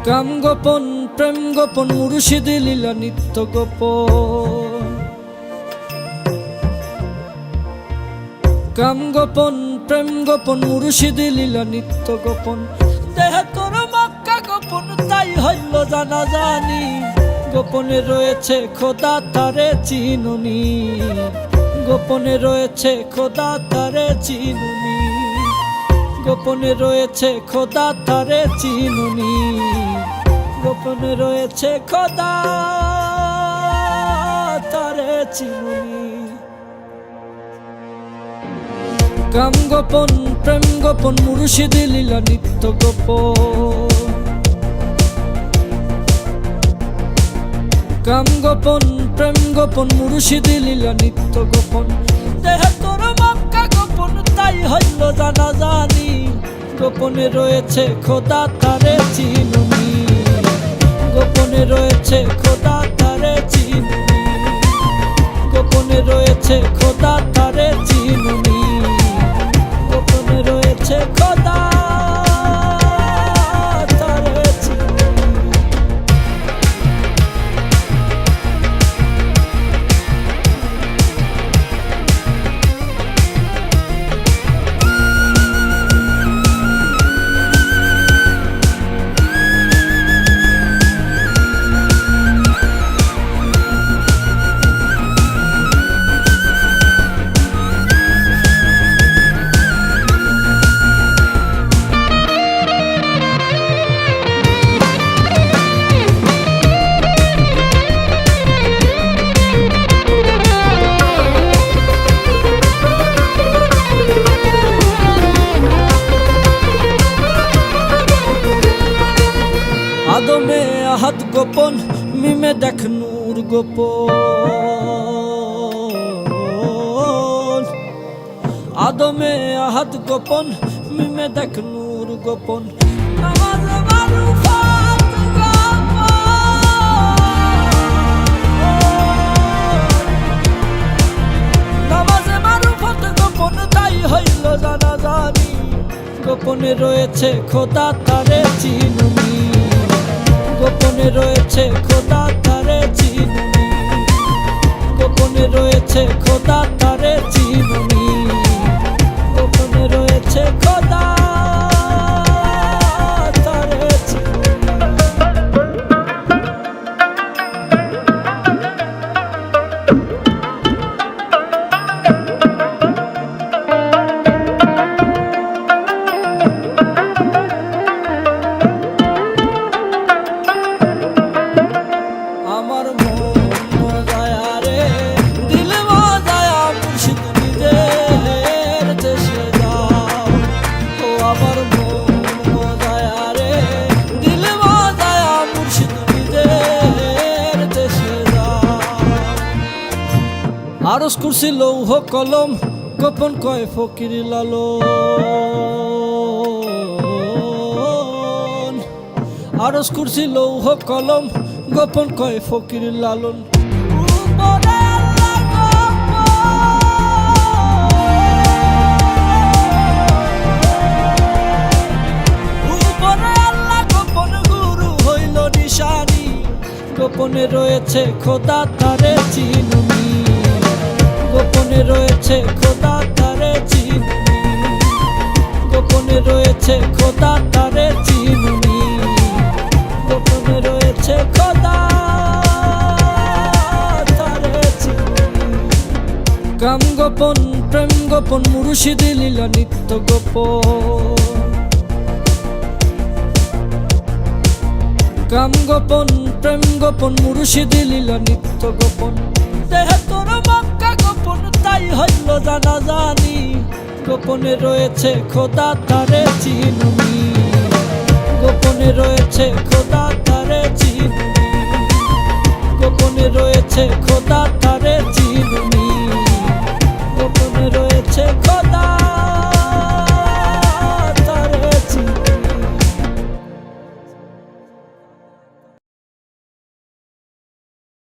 কাম গোপন প্রেম গোপন মুর্শিদ লীলা নিত্য গোপন। কাম গোপন প্রেম গোপন মুর্শিদ লীলা নিত্য গোপন। দেহ তোর মক্কা গোপন তাই হইল জানা জানি। গোপনে রয়েছে খোদা তারে চিনুনি, গোপনে রয়েছে খোদা তারে চিনুনি, গোপনে রয়েছে খোদা তারে চিনুনি, গোপনে রয়েছে খোদা তারে চিনুনি। কাম গোপন প্রেম গোপন মুর্শিদ লীলা নিত্য গোপন। কাম গোপন প্রেম গোপন মুর্শিদ লীলা নিত্য গোপন। দেহ তোর মক্কা গোপন তাই হইল জানা জানি। গোপনে রয়েছে খোদা তারে চিনুনি, গোপনে রয়েছে খোদা তারে চিনুনি, গোপনে রয়েছে খোদা তারে চিনুনি, গোপনে রয়েছে খোদা তারে চিনুনি। আদমে আহাদ গোপন মিমে দেখ নূর গোপন। আদমে আহাদ গোপন মিমে দেখ নূর গোপন। নামাজে মারুফাত গোপন, নামাজে মারুফাত গোপন তাই হইল জানা জানি। গোপনে রয়েছে খোদা তারে চিনুনি, গোপনে রয়েছে খোদা তারে চিনুনি, গোপনে রয়েছে খোদা তারে চিনুনি, গোপনে রয়েছে খোদা তারে চিনুনি। আমার মন মজায়া রে দিল মজায়া মুর্শিদ নিজের দেশে যাও। ও আমার মন মজায়া রে দিল মজায়া মুর্শিদ নিজের দেশে যাও। আরজ করছি লৌহ কলম গোপন কয় ফকির লালন। আরজ করছি লৌহ কলম গোপন কয় ফকির লালন। উপরে আল্লাহ গোপন গুরু হইল নিশানি। গোপনে রয়েছে খোদা তারে চিনুনি, গোপনে রয়েছে খোদা তারে চিনুনি, গোপনে রয়েছে খোদা তারে চিনুনি, গোপনে রয়েছে খোদা তারে চিনুনি। কাম গোপন প্রেম গোপন মুর্শিদ লীলা নিত্য গোপন। কাম গোপন প্রেম গোপন মুর্শিদ লীলা নিত্য গোপন। দেহ তোর মক্কা গোপন তাই হইল জানা জানি। গোপনে রয়েছে খোদা তারে চিনুনি, গোপনে রয়েছে খোদা তারে চিনুনি, গোপনে রয়েছে খোদা তারে চিনুনি।